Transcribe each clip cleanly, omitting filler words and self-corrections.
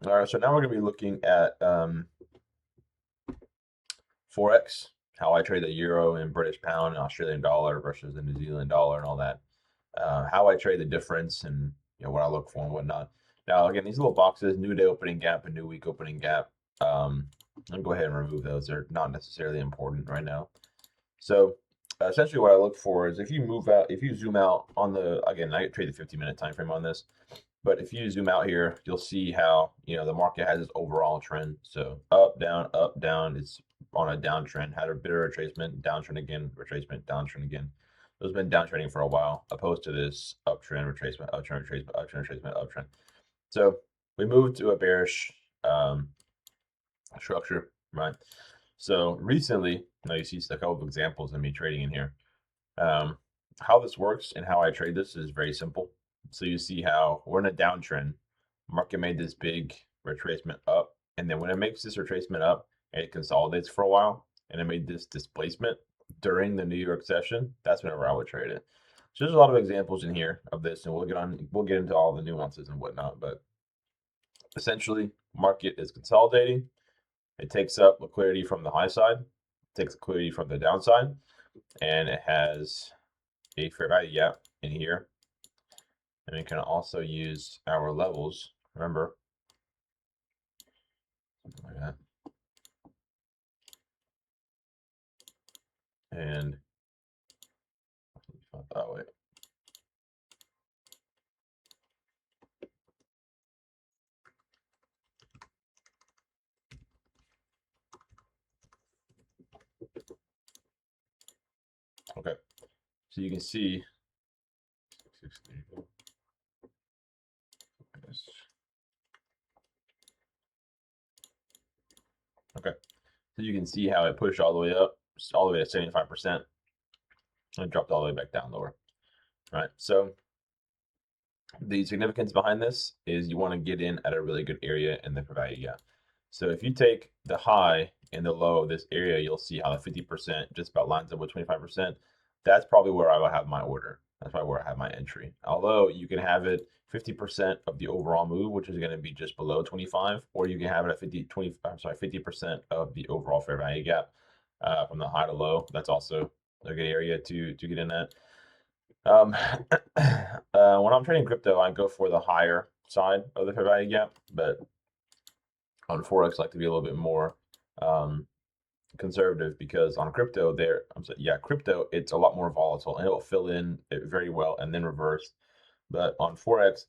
All right, so now we're going to be looking at Forex, how I trade the euro and British pound and Australian dollar versus the New Zealand dollar and all that. How I trade the difference and what I look for and whatnot. Now, again, these little boxes, new day opening gap and new week opening gap. I'll go ahead and remove those. They're not necessarily important right now. So essentially what I look for is if you move out, if you zoom out on the, again, I trade the 50-minute time frame on this, but if you zoom out here, you'll see how, the market has its overall trend. So up, down, it's on a downtrend, had a bit of retracement, downtrend again, retracement, downtrend again. So it's been downtrending for a while, opposed to this uptrend, retracement, uptrend, retracement, uptrend, retracement, uptrend. So we moved to a bearish structure, right? So recently, now you see a couple of examples of me trading in here. How this works and how I trade this is very simple. So you see how we're in a downtrend. Market made this big retracement up, and then when it makes this retracement up and it consolidates for a while, and it made this displacement during the New York session, that's whenever I would trade it. So there's a lot of examples in here of this, and we'll get into all the nuances and whatnot. But essentially, market is consolidating. It takes up liquidity from the high side, takes liquidity from the downside, and it has a fair value gap in here. And we can also use our levels, remember, like that. And oh wait. Okay. So you can see okay. So you can see how it pushed all the way up, all the way to 75%, and dropped all the way back down lower. Right. So the significance behind this is you want to get in at a really good area in the fair value gap. So if you take the high and the low of this area, you'll see how the 50% just about lines up with 25%. That's probably where I would have my order. That's probably where I have my entry. Although you can have it 50% of the overall move, which is going to be just below 25, or you can have it at 50% of the overall fair value gap from the high to low. That's also a good area to get in at. When I'm trading crypto, I go for the higher side of the fair value gap, but on Forex, I like to be a little bit more um, conservative because on crypto, crypto, it's a lot more volatile and it'll fill in it very well and then reverse. But on Forex,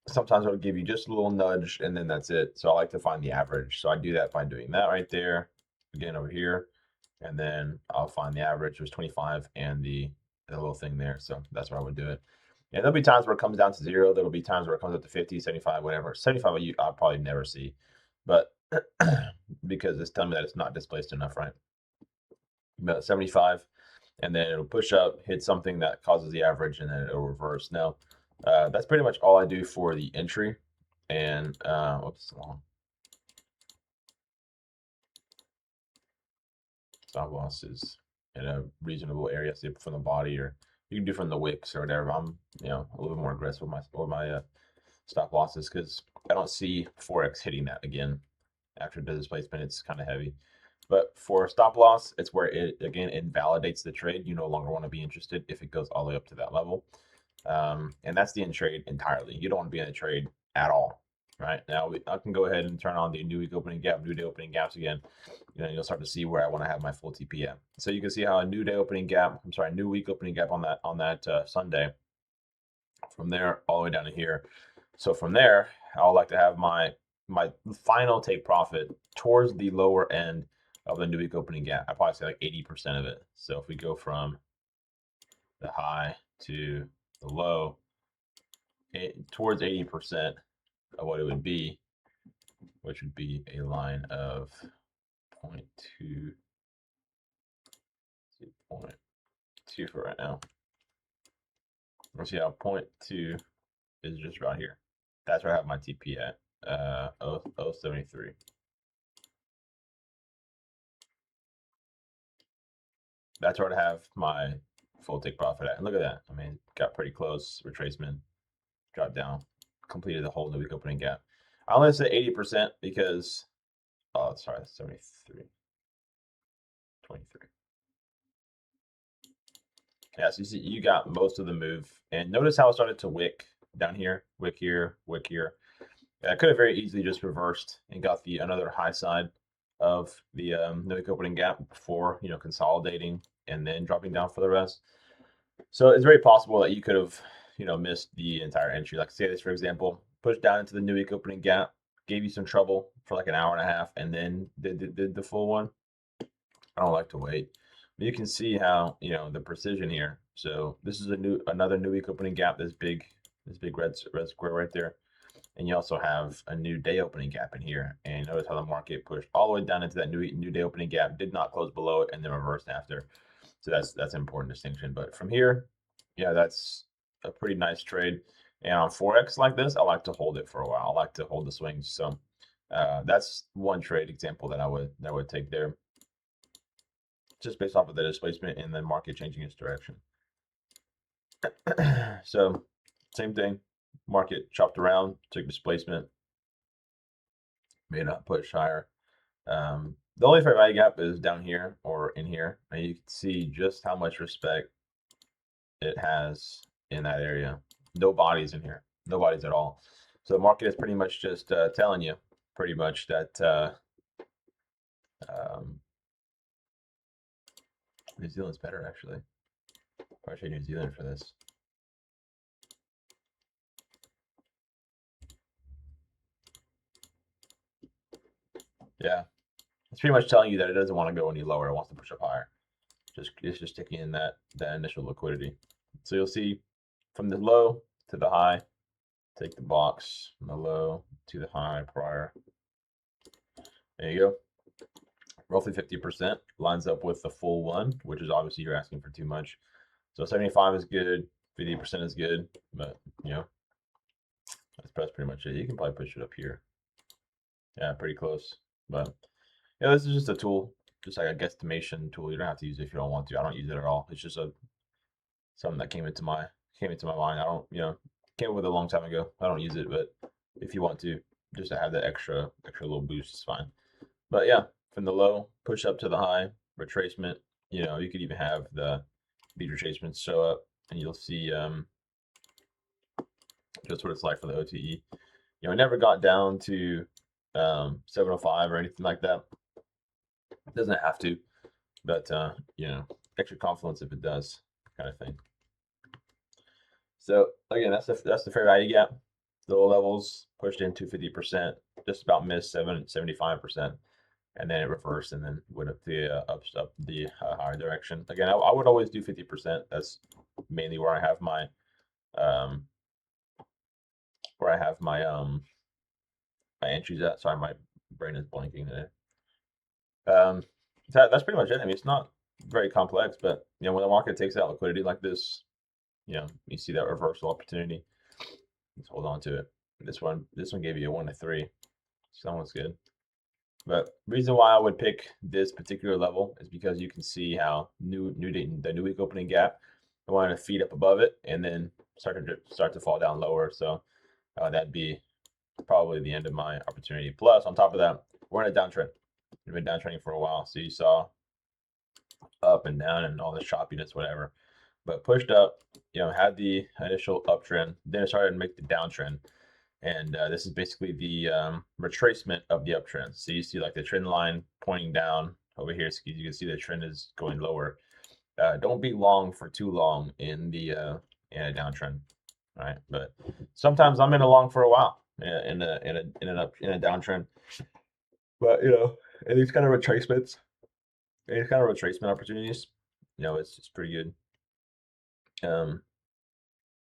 sometimes it'll give you just a little nudge and then that's it. So I like to find the average. So I do that by doing that right there, again over here, and then I'll find the average, was 25, and the little thing there. So that's where I would do it. And there'll be times where it comes down to 0. There'll be times where it comes up to 50, 75, whatever. 75 I'll probably never see, but because it's telling me that it's not displaced enough, right? But 75, and then it'll push up, hit something that causes the average, and then it'll reverse. Now, that's pretty much all I do for the entry. And whoops, long stop losses in a reasonable area, say from the body, or you can do from the wicks or whatever. I'm a little bit more aggressive with my stop losses because I don't see Forex hitting that again after the displacement. It's kind of heavy. But for stop loss, it's where it again invalidates the trade. You no longer want to be interested if it goes all the way up to that level. And that's the end trade entirely. You don't want to be in a trade at all. Right now, I can go ahead and turn on the new week opening gap, new day opening gaps again. You'll start to see where I want to have my full TP at. So you can see how a new day opening gap, new week opening gap on that Sunday. From there all the way down to here. So from there, I would like to have my final take profit towards the lower end of the new week opening gap. I probably say like 80% of it. So if we go from the high to the low, towards 80% of what it would be, which would be a line of 0.2, 0.2 for right now. Let's see how 0.2 is just right here. That's where I have my TP at, 0.073. That's where I have my full take profit at. And look at that. I mean, got pretty close, retracement, dropped down, completed the whole new week opening gap. I only say 80% because, oh, sorry, that's 73, 23. Yeah, so you see, you got most of the move. And notice how it started to wick down here, wick here, wick here. I could have very easily just reversed and got the another high side of the no wick opening gap before, consolidating and then dropping down for the rest. So it's very possible that you could have, missed the entire entry. Like say this, for example, pushed down into the new week opening gap, gave you some trouble for like an hour and a half, and then did the full one. I don't like to wait. But you can see how, the precision here. So this is another new week opening gap, this big red square right there. And you also have a new day opening gap in here. And notice how the market pushed all the way down into that new day opening gap, did not close below it, and then reversed after. So that's an important distinction. But from here, yeah, that's a pretty nice trade. And on Forex like this, I like to hold it for a while. I like to hold the swings. So that's one trade example that I would take there, just based off of the displacement and the market changing its direction. So same thing, market chopped around, took displacement, may not push higher. The only fair value gap is down here or in here, and you can see just how much respect it has in that area. No bodies in here, no bodies at all. So the market is pretty much just telling you pretty much that New Zealand's better actually. Probably trade New Zealand for this. Yeah, it's pretty much telling you that it doesn't want to go any lower. It wants to push up higher. It's just taking in that initial liquidity. So you'll see from the low to the high, take the box from the low to the high prior. There you go. Roughly 50% lines up with the full one, which is obviously you're asking for too much. So 75 is good, 50% is good, but that's pretty much it. You can probably push it up here. Yeah, pretty close. But yeah, this is just a tool, just like a guesstimation tool. You don't have to use it if you don't want to. I don't use it at all. It's just something that came into my mind. I don't, came up with it a long time ago. I don't use it, but if you want to, just to have that extra little boost is fine. But yeah, from the low, push up to the high, retracement. You could even have these retracements show up, and you'll see just what it's like for the OTE. It never got down to 705 or anything like that. It doesn't have to, but extra confidence if it does, kind of thing. So again, that's the fair value gap. The low levels pushed into 50%, just about missed 75%, and then it reversed and then went up the higher direction. Again, I would always do 50%. That's mainly where I have my my entries at. Sorry, my brain is blanking today. That's pretty much it. I mean, it's not very complex, but when the market takes out liquidity like this, you see that reversal opportunity. Let's hold on to it. This one gave you a 1 to 3, so that one's good. But reason why I would pick this particular level is because you can see how the new week opening gap, I wanted to feed up above it and then start to fall down lower. So that'd be probably the end of my opportunity. Plus, on top of that, we're in a downtrend. We've been downtrending for a while, so you saw up and down and all the choppiness, whatever. But pushed up, had the initial uptrend, then it started to make the downtrend. And this is basically the retracement of the uptrend. So you see like the trend line pointing down over here. So you can see the trend is going lower. Don't be long for too long in a downtrend, right? But sometimes I'm in a long for a while in a downtrend. But and these kind of retracements, opportunities, it's pretty good.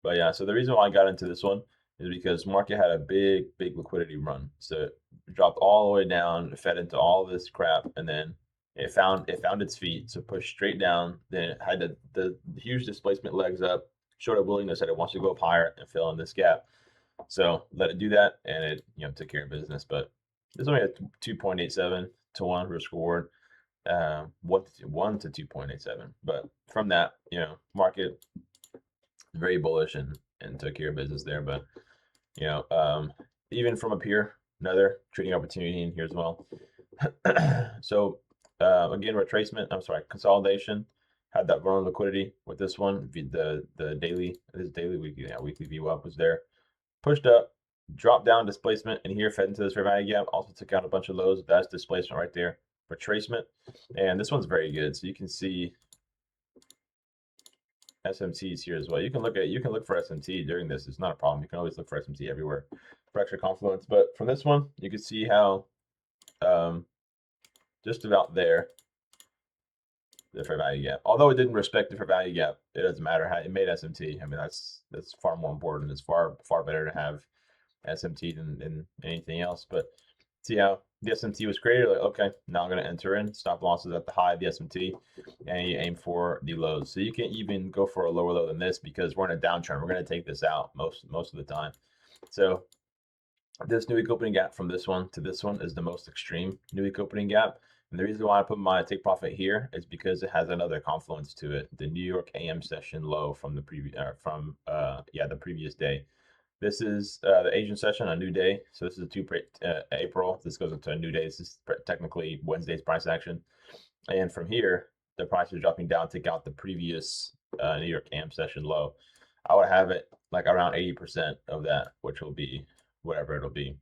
But yeah, so the reason why I got into this one is because market had a big liquidity run. So it dropped all the way down, fed into all this crap, and then it found its feet, so pushed straight down. Then it had the huge displacement legs up, showed a willingness that it wants to go up higher and fill in this gap. So let it do that, and it took care of business. But this only had 2.87 to 1 risk reward, 1 to 2.87. But from that, market very bullish and took care of business there. But even from up here, another trading opportunity in here as well. So again, retracement. I'm sorry, consolidation. Had that run liquidity with this one. The daily, this daily weekly, yeah, weekly VWAP was there. Pushed up, dropped down displacement, and here fed into this fair value gap. Also took out a bunch of lows. That's displacement right there. Retracement, and this one's very good. So you can see SMTs here as well. You can look for SMT during this. It's not a problem. You can always look for SMT everywhere for extra confluence. But from this one, you can see how just about there, the fair value gap. Although it didn't respect the fair value gap, it doesn't matter how it made SMT. I mean, that's far more important. It's far better to have SMT than anything else. But see how the SMT was created. Like, okay, now I'm going to enter in stop losses at the high of the SMT, and you aim for the lows. So you can even go for a lower low than this because we're in a downtrend. We're going to take this out most of the time. So this new week opening gap from this one to this one is the most extreme new week opening gap. And the reason why I put my take profit here is because it has another confluence to it. The New York AM session low from the previous the previous day. This is the Asian session, a new day. So this is April. This goes into a new day. This is technically Wednesday's price action. And from here, the price is dropping down, take out the previous New York AM session low. I would have it like around 80% of that, which will be whatever it'll be.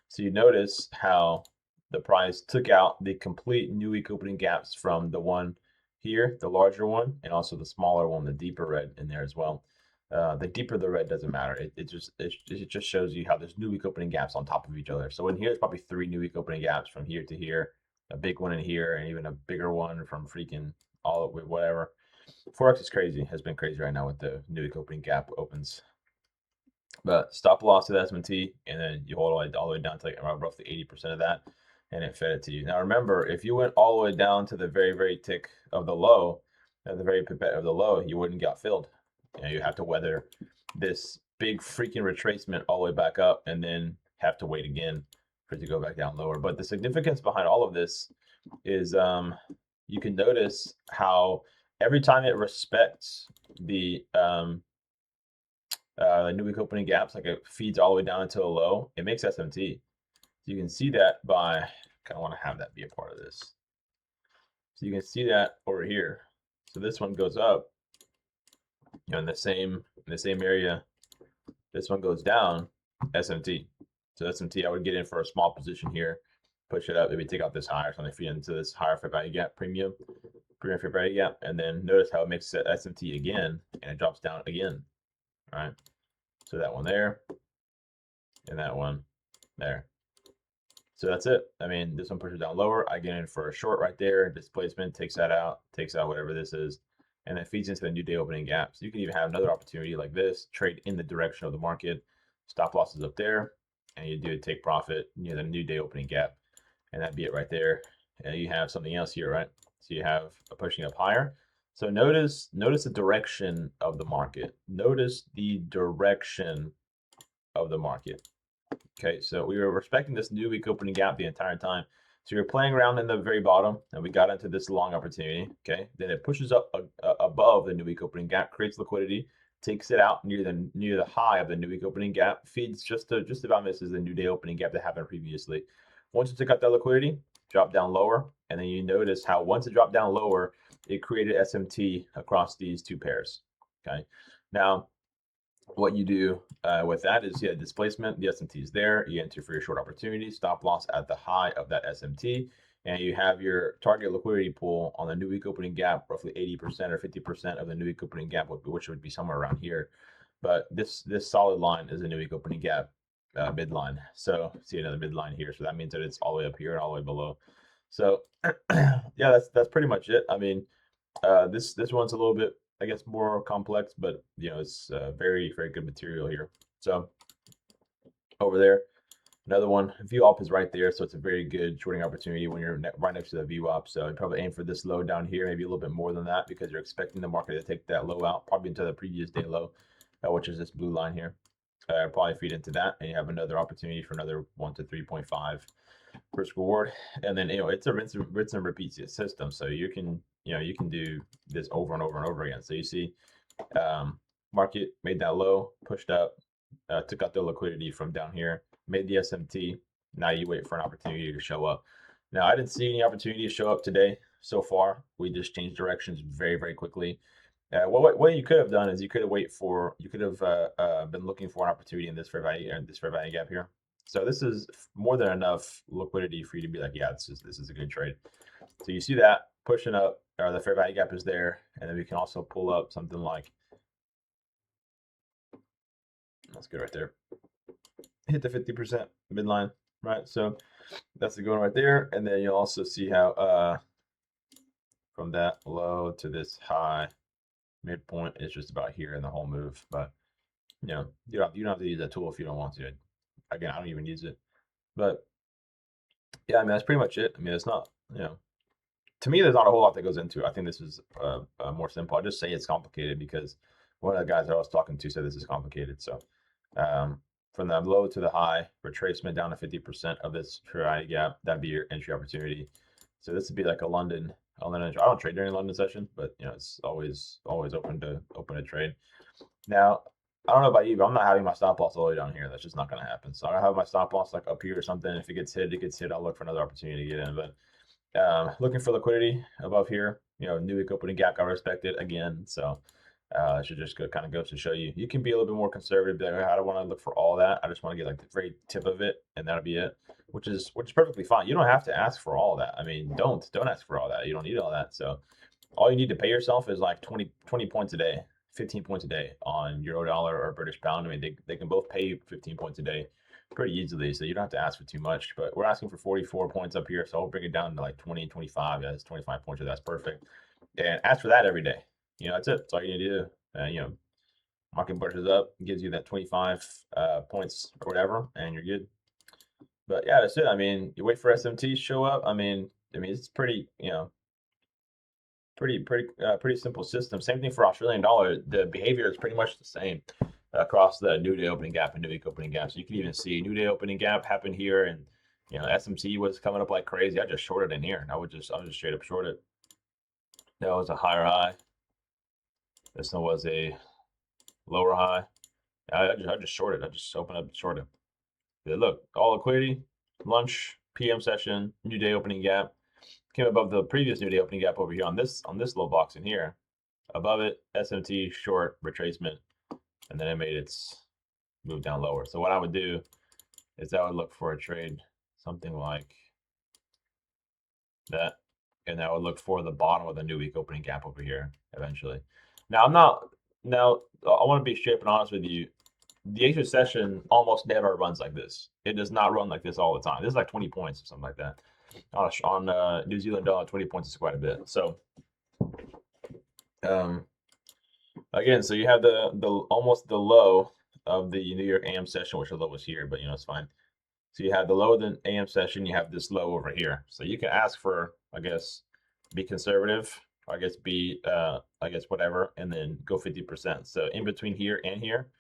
So you notice how the price took out the complete new week opening gaps from the one here, the larger one, and also the smaller one, the deeper red in there as well. The deeper the red doesn't matter. It just shows you how there's new week opening gaps on top of each other. So in here, there's probably 3 new week opening gaps from here to here, a big one in here, and even a bigger one from freaking all of whatever. Forex is crazy. Has been crazy right now with the new week opening gap opens. But stop loss to the SMT, and then you hold all the way down to like roughly 80% of that, and it fed it to you. Now remember, if you went all the way down to the very tick of the low, at the very pipette of the low, you wouldn't get filled. You know, you have to weather this big freaking retracement all the way back up, and then have to wait again for it to go back down lower. But the significance behind all of this is you can notice how every time it respects the new week opening gaps, like it feeds all the way down into a low, it makes SMT. So you can see that by, kind of want to have that be a part of this. So you can see that over here. So this one goes up, you know, in the same area. This one goes down, SMT. So SMT, I would get in for a small position here, push it up, maybe take out this higher, something feed into this higher fair value gap, premium fair value gap, and then notice how it makes SMT again, and it drops down again. All right. So that one there, and that one there. So that's it. I mean, this one pushes down lower. I get in for a short right there. Displacement takes that out, takes out whatever this is, and it feeds into the new day opening gap. So you can even have another opportunity like this, trade in the direction of the market. Stop losses up there, and you do a take profit near the new day opening gap, and that'd be it right there. And you have something else here, right? So you have a pushing up higher. So notice the direction of the market. Notice the direction of the market. Okay, so we were respecting this new week opening gap the entire time. So we were playing around in the very bottom, and we got into this long opportunity. Okay, then it pushes up above the new week opening gap, creates liquidity, takes it out near the high of the new week opening gap, feeds just about misses the new day opening gap that happened previously. Once it took out that liquidity, dropped down lower, and then you notice how once it dropped down lower, it created SMT across these two pairs. Okay, now what you do with that is you have displacement, the SMT is there, you enter for your short opportunity, stop loss at the high of that SMT, and you have your target liquidity pool on the new week opening gap, roughly 80% or 50% of the new week opening gap, which would be somewhere around here. But this solid line is a new week opening gap midline. So see another midline here. So that means that it's all the way up here and all the way below. So yeah, that's pretty much it. I mean, this one's a little bit, I guess, more complex, but you know, it's very good material here. So over there, another one, VWAP is right there, so it's a very good shorting opportunity when you're right next to the VWAP. So you probably aim for this low down here, maybe a little bit more than that, because you're expecting the market to take that low out, probably into the previous day low, which is this blue line here. Probably feed into that, and you have another opportunity for another 1 to 3.5 risk reward, and then it's a rinse and repeat system. So you can do this over and over and over again. So you see, market made that low, pushed up, took out the liquidity from down here, made the SMT, Now you wait for an opportunity to show up. Now I didn't see any opportunity to show up today so far. We just changed directions very, very quickly. What you could have done is you could have been looking for an opportunity in this fair value this fair value gap here. So this is more than enough liquidity for you to be like, yeah, this is a good trade. So you see that pushing up, or the fair value gap is there, and then we can also pull up something like, that's good right there. Hit the 50% midline, right? So that's the good one right there, and then you'll also see how from that low to this high midpoint is just about here in the whole move. But you don't have to use that tool if you don't want to. Again, I don't even use it. But yeah, I mean that's pretty much it. I mean it's not to me there's not a whole lot that goes into it. I think this is more simple. I just say it's complicated because one of the guys that I was talking to said this is complicated. So from the low to the high, retracement down to 50% of this variety gap, that'd be your entry opportunity. So this would be like a London. I don't trade during London session, but it's always open to trade. Now, I don't know about you, but I'm not having my stop loss all the way down here. That's just not going to happen. So I have my stop loss like up here or something. If it gets hit, it gets hit. I'll look for another opportunity to get in. But looking for liquidity above here. New week opening gap got respected again. So it should just kind of goes to show you can be a little bit more conservative. Like, I don't want to look for all that. I just want to get like the very tip of it, and that'll be it. Which is perfectly fine. You don't have to ask for all that. I mean, don't ask for all that. You don't need all that. So all you need to pay yourself is like 20 points a day, 15 points a day on Euro dollar or British pound. I mean, they can both pay you 15 points a day pretty easily. So you don't have to ask for too much. But we're asking for 44 points up here. So I'll bring it down to like 20 and 25. Yeah, that's 25 points. That's perfect. And ask for that every day. That's it. That's all you need to do. Market pushes up, gives you that 25 points or whatever, and you're good. But yeah, that's it. I mean, you wait for SMT to show up. I mean, it's pretty, pretty simple system. Same thing for Australian dollar. The behavior is pretty much the same across the new day opening gap and new week opening gap. So you can even see new day opening gap happen here, and SMT was coming up like crazy. I just shorted in here. I'll just straight up short it. That was a higher high. This one was a lower high. I just shorted. I just opened up and shorted. Look, all liquidity, lunch, PM session, new day opening gap. Came above the previous new day opening gap over here on this little box in here. Above it, SMT short retracement, and then it made its move down lower. So what I would do is I would look for a trade something like that, and I would look for the bottom of the new week opening gap over here eventually. Now I want to be straight and honest with you. The Asia session almost never runs like this. It does not run like this all the time. This is like 20 points or something like that. On New Zealand dollar, 20 points is quite a bit. So again, so you have the almost the low of the New York AM session, which the low was here, but it's fine. So you have the low of the AM session, you have this low over here. So you can ask for, I guess, be conservative, I guess be I guess whatever, and then go 50%. So in between here and here,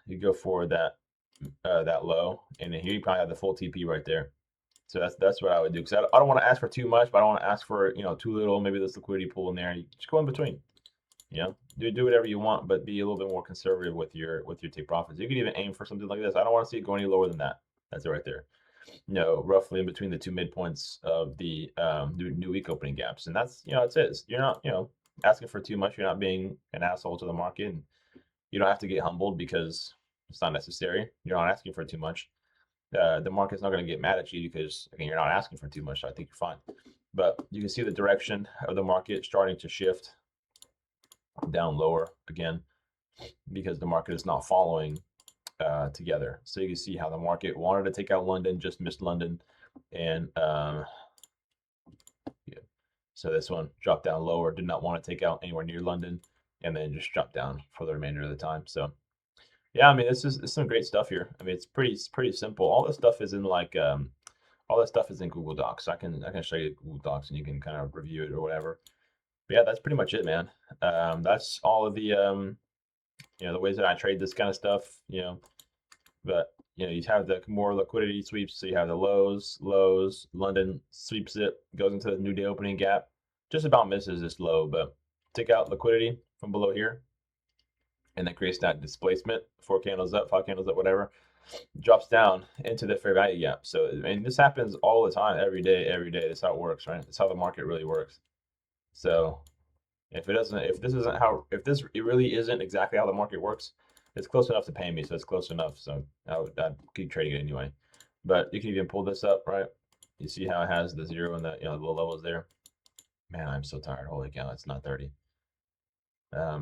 you go for that that low, and then here you probably have the full TP right there. So that's what I would do, because I don't want to ask for too much, but I don't want to ask for too little. Maybe this liquidity pool in there. You just go in between. Do whatever you want, but be a little bit more conservative with your take profits. You could even aim for something like this. I don't want to see it go any lower than that. That's it right there. Roughly in between the two midpoints of the new week opening gaps, and that's that's it. You're not asking for too much. You're not being an asshole to the market, and you don't have to get humbled because it's not necessary. You're not asking for too much. The market's not going to get mad at you because, again, you're not asking for too much. So I think you're fine. But you can see the direction of the market starting to shift down lower again because the market is not following together. So you can see how the market wanted to take out London, just missed London. And yeah. So this one dropped down lower, did not want to take out anywhere near London, and then just dropped down for the remainder of the time. So yeah, I mean, this is some great stuff here. I mean, it's pretty simple. All this stuff is in like all that stuff is in Google Docs. I can show you Google Docs and you can kind of review it or whatever. But yeah, that's pretty much it, man. That's all of the the ways that I trade this kind of stuff. But you have the more liquidity sweeps. So you have the lows. London sweeps it, goes into the new day opening gap, just about misses this low, but take out liquidity from below here, and then creates that displacement. 4 candles up, 5 candles up, whatever. drops down into the fair value gap. So I mean, this happens all the time, every day, every day. That's how it works, right? That's how the market really works. So if it doesn't, if this isn't how, if this it really isn't exactly how the market works, it's close enough to pay me. So it's close enough. So I'd keep trading it anyway. But you can even pull this up, right? You see how it has the zero and the the low levels there. Man, I'm so tired. Holy cow, it's not 30.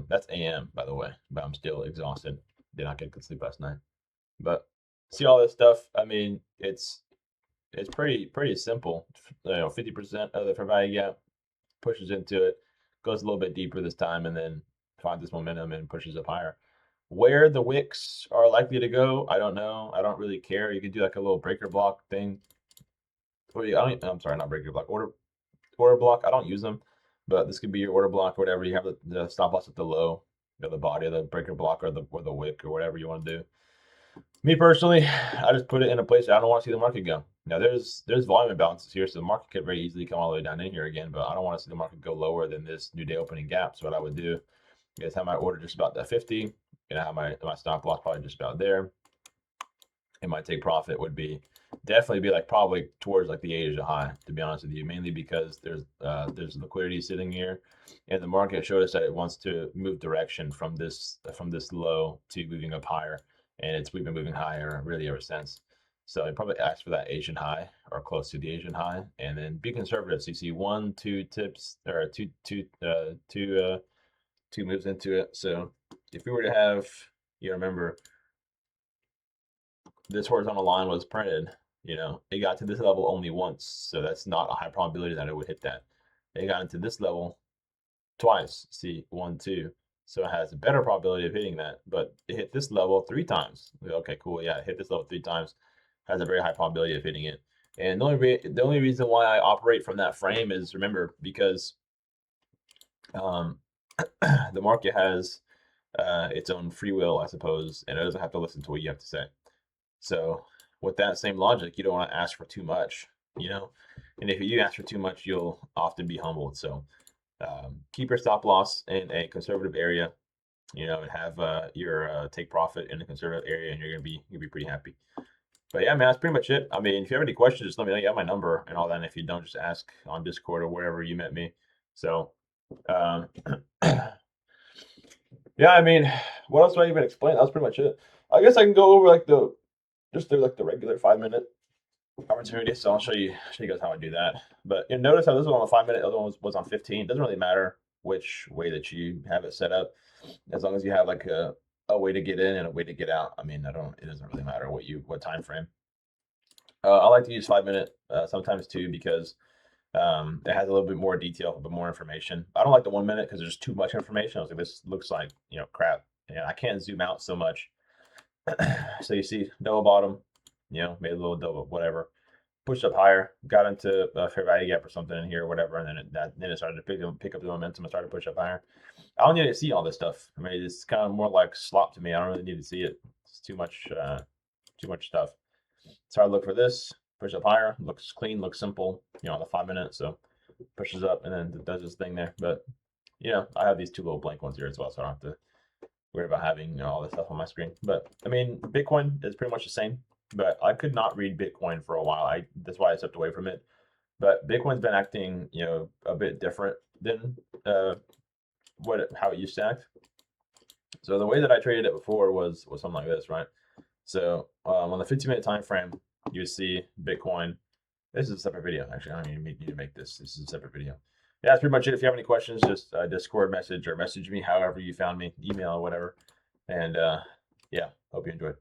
That's AM, by the way, but I'm still exhausted. Did not get good sleep last night. But see all this stuff. I mean, it's pretty simple. 50% of the fair value gap pushes into it, goes a little bit deeper this time, and then finds this momentum and pushes up higher. Where the wicks are likely to go, I don't know. I don't really care. You could do like a little breaker block thing. I'm sorry, not breaker block. Order block. I don't use them, but this could be your order block or whatever. You have the stop loss at the low, the body of the breaker block or the wick or whatever you want to do. Me personally, I just put it in a place I don't want to see the market go. Now there's volume imbalances here, so the market could very easily come all the way down in here again, but I don't want to see the market go lower than this new day opening gap. So what I would do is have my order just about that 50, and I have my stop loss probably just about there. And my take profit would be definitely be like probably towards like the Asia high, to be honest with you, mainly because there's liquidity sitting here, and the market showed us that it wants to move direction from this low to moving up higher, and we've been moving higher really ever since. So I probably ask for that Asian high or close to the Asian high, and then be conservative. So you see one, two tips or two moves into it. So if we were to have, remember this horizontal line was printed, it got to this level only once, so that's not a high probability that it would hit that. It got into this level twice. See, 1, 2. So it has a better probability of hitting that, but it hit this level 3 times. Okay, cool. Yeah, it hit this level 3 times. Has a very high probability of hitting it. And the only reason why I operate from that frame is, remember, because um, the market has its own free will, I suppose, and it doesn't have to listen to what you have to say. So with that same logic, you don't want to ask for too much, and if you do ask for too much, you'll often be humbled. So keep your stop loss in a conservative area, and have your take profit in a conservative area, and you'll be pretty happy. But yeah, man, that's pretty much it. I mean, if you have any questions, just let me know. You have my number and all that. And if you don't, just ask on Discord or wherever you met me. So, um, yeah, I mean, what else do I even explain? That was pretty much it. I guess I can go over like the regular 5 minute opportunity. So I'll show you guys how I do that. But notice how this was on the 5 minute, the other one was on 15. It doesn't really matter which way that you have it set up, as long as you have like a way to get in and a way to get out. I mean, it doesn't really matter what time frame. I like to use 5 minute sometimes too, because it has a little bit more detail, a bit more information. I don't like the 1 minute because there's too much information. I was like, this looks like crap, and I can't zoom out so much. So you see double bottom, made a little double whatever, pushed up higher, got into a fair value gap or something in here or whatever, and then it started to pick up the momentum and started to push up higher. I don't need to see all this stuff. I mean, it's kind of more like slop to me. I don't really need to see it. It's too much stuff. So I look for this, push up higher, looks clean, looks simple, on the 5 minute. So pushes up and then does this thing there. But I have these two little blank ones here as well, so I don't have to worry about having all this stuff on my screen. But I mean, Bitcoin is pretty much the same. But I could not read Bitcoin for a while. That's why I stepped away from it. But Bitcoin's been acting, a bit different than how it used to act. So the way that I traded it before was something like this, right? So on the 15-minute time frame, you see Bitcoin. This is a separate video. Actually, I don't even need to make this. This is a separate video. Yeah, that's pretty much it. If you have any questions, just Discord message or message me however you found me, email or whatever. And yeah, hope you enjoyed.